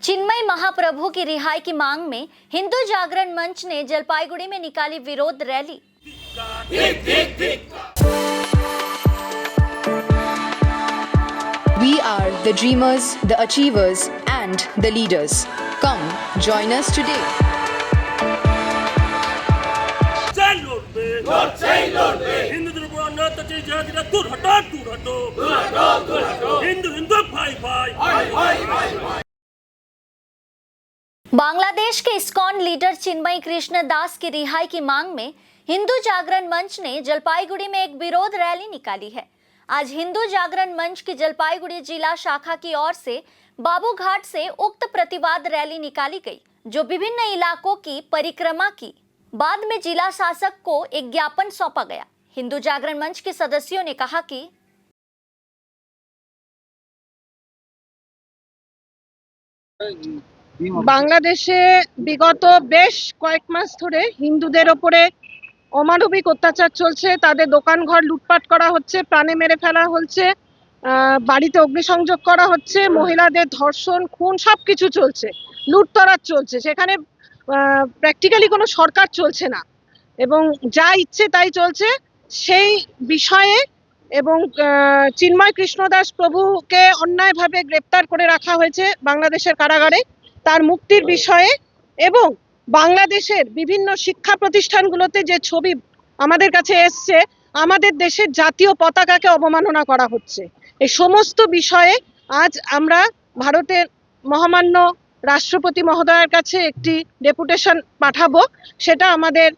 चिन्मय महाप्रभु की रिहाई की मांग में हिंदू जागरण मंच ने जलपाईगुड़ी में निकाली विरोध rally. We are the dreamers, the achievers, and the leaders. Come, join us today. Hindu दूर हटो हिंदू भाई भाई। बांग्लादेश के इस्कॉन लीडर चिन्मय कृष्ण दास की रिहाई की मांग में हिंदू जागरण मंच ने जलपाईगुड़ी में एक विरोध रैली निकाली है। आज हिंदू जागरण मंच की जलपाईगुड़ी जिला शाखा की ओर से बाबू घाट से उक्त प्रतिवाद रैली निकाली गई, जो विभिन्न इलाकों की परिक्रमा की। बाद में जिला शासक को एक ज्ञापन सौंपा गया। हिंदू जागरण मंच के सदस्यों ने कहा कि বাংলাদেশে বিগত বেশ কয়েক মাস ধরে হিন্দুদের ওপরে অমানবিক অত্যাচার চলছে। তাদের দোকানঘর লুটপাট করা হচ্ছে, প্রাণে মেরে ফেলা হচ্ছে, বাড়িতে অগ্নিসংযোগ করা হচ্ছে, মহিলাদের ধর্ষণ, খুন সবকিছু চলছে, লুটতরাজ চলছে। সেখানে প্র্যাকটিক্যালি কোনো সরকার চলছে না এবং যা ইচ্ছে তাই চলছে। সেই বিষয়ে এবং চিন্ময় কৃষ্ণ দাস প্রভুকে অন্যায়ভাবে গ্রেপ্তার করে রাখা হয়েছে বাংলাদেশের কারাগারে। তার মুক্তির বিষয়ে এবং বাংলাদেশের বিভিন্ন শিক্ষা প্রতিষ্ঠানগুলোতে যে ছবি আমাদের কাছে এসছে, আমাদের দেশের জাতীয় পতাকাকে অবমাননা করা হচ্ছে, এই সমস্ত বিষয়ে আজ আমরা ভারতের মহামান্য রাষ্ট্রপতি মহোদয়ের কাছে একটি ডেপুটেশন পাঠাবো। সেটা আমাদের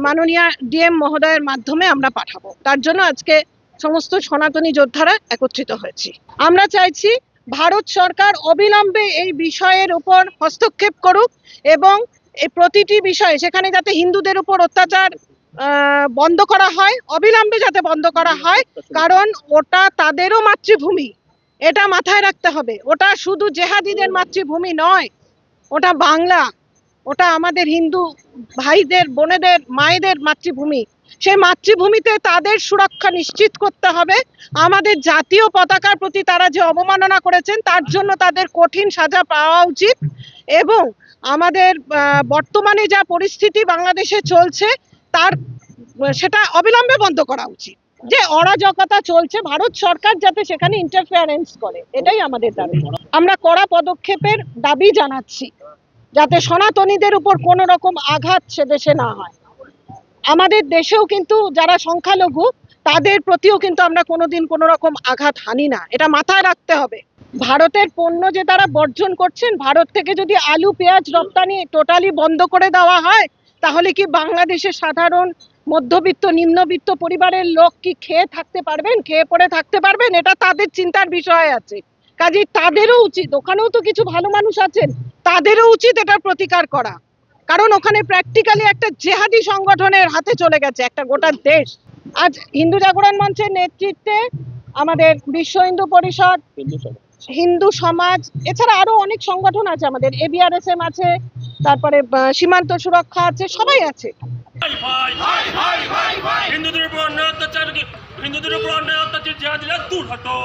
মাননীয় ডিএম মহোদয়ের মাধ্যমে আমরা পাঠাবো। তার জন্য আজকে সমস্ত সনাতনী যোদ্ধারা একত্রিত হয়েছি। আমরা চাইছি ভারত সরকার অবিলম্বে এই বিষয়ের উপর হস্তক্ষেপ করুক এবং এই প্রতিটি বিষয়ে সেখানে যাতে হিন্দুদের উপর অত্যাচার বন্ধ করা হয়, অবিলম্বে যাতে বন্ধ করা হয়, কারণ ওটা তাদেরও মাতৃভূমি, এটা মাথায় রাখতে হবে। ওটা শুধু জেহাদিদের মাতৃভূমি নয়, ওটা বাংলা, ওটা আমাদের হিন্দু ভাইদের, বোনেদের, মায়েদের মাতৃভূমি। সেই মাতৃভূমিতে তাদের সুরক্ষা নিশ্চিত করতে হবে। আমাদের জাতীয় পতাকার প্রতি তারা যে অবমাননা করেছেন তার জন্য তাদের কঠিন সাজা পাওয়া উচিত এবং আমাদের বর্তমানে যা পরিস্থিতি বাংলাদেশে চলছে তার সেটা অবিলম্বে বন্ধ করা উচিত। যে অরাজকতা চলছে, ভারত সরকার যাতে সেখানে ইন্টারফেয়ারেন্স করে, এটাই আমাদের দাবি। আমরা কড়া পদক্ষেপের দাবি জানাচ্ছি যাতে সনাতনীদের উপর কোনো রকম আঘাত সে দেশে না হয়। আমাদের দেশেও কিন্তু যারা সংখ্যালঘু তাদের প্রতিও কিন্তু আমরা কোনোদিন কোনো রকম আঘাত হানি না, এটা মাথায় রাখতে হবে। ভারতের পণ্য যে তারা বর্জন করছেন, ভারত থেকে যদি আলু পেঁয়াজ রপ্তানি টোটালি বন্ধ করে দেওয়া হয়, তাহলে কি বাংলাদেশের সাধারণ মধ্যবিত্ত নিম্নবিত্ত পরিবারের লোক কি খেয়ে থাকতে পারবেন, খেয়ে পড়ে থাকতে পারবেন? এটা তাদের চিন্তার বিষয় আছে। কাজেই তাদেরও উচিত, ওখানেও তো কিছু ভালো মানুষ আছেন, তাদেরও উচিত এটার প্রতিকার করা, কারণ ওখানে প্র্যাকটিক্যালি একটা জেহাদি সংগঠনের হাতে চলে গেছে একটা গোটা দেশ। আজ হিন্দু জাগরণ মঞ্চের নেতৃত্বে আমাদের বিশ্ব হিন্দু পরিষদ, হিন্দু সমাজ, এছাড়া আরো অনেক সংগঠন আছে, আমাদের ABRSM আছে, তারপরে সীমান্ত সুরক্ষা আছে, সবাই আছে। হিন্দুদের উপর অন্যায় অত্যাচার, হিন্দুদের উপর অন্যায় অত্যাচার, দূর হটো।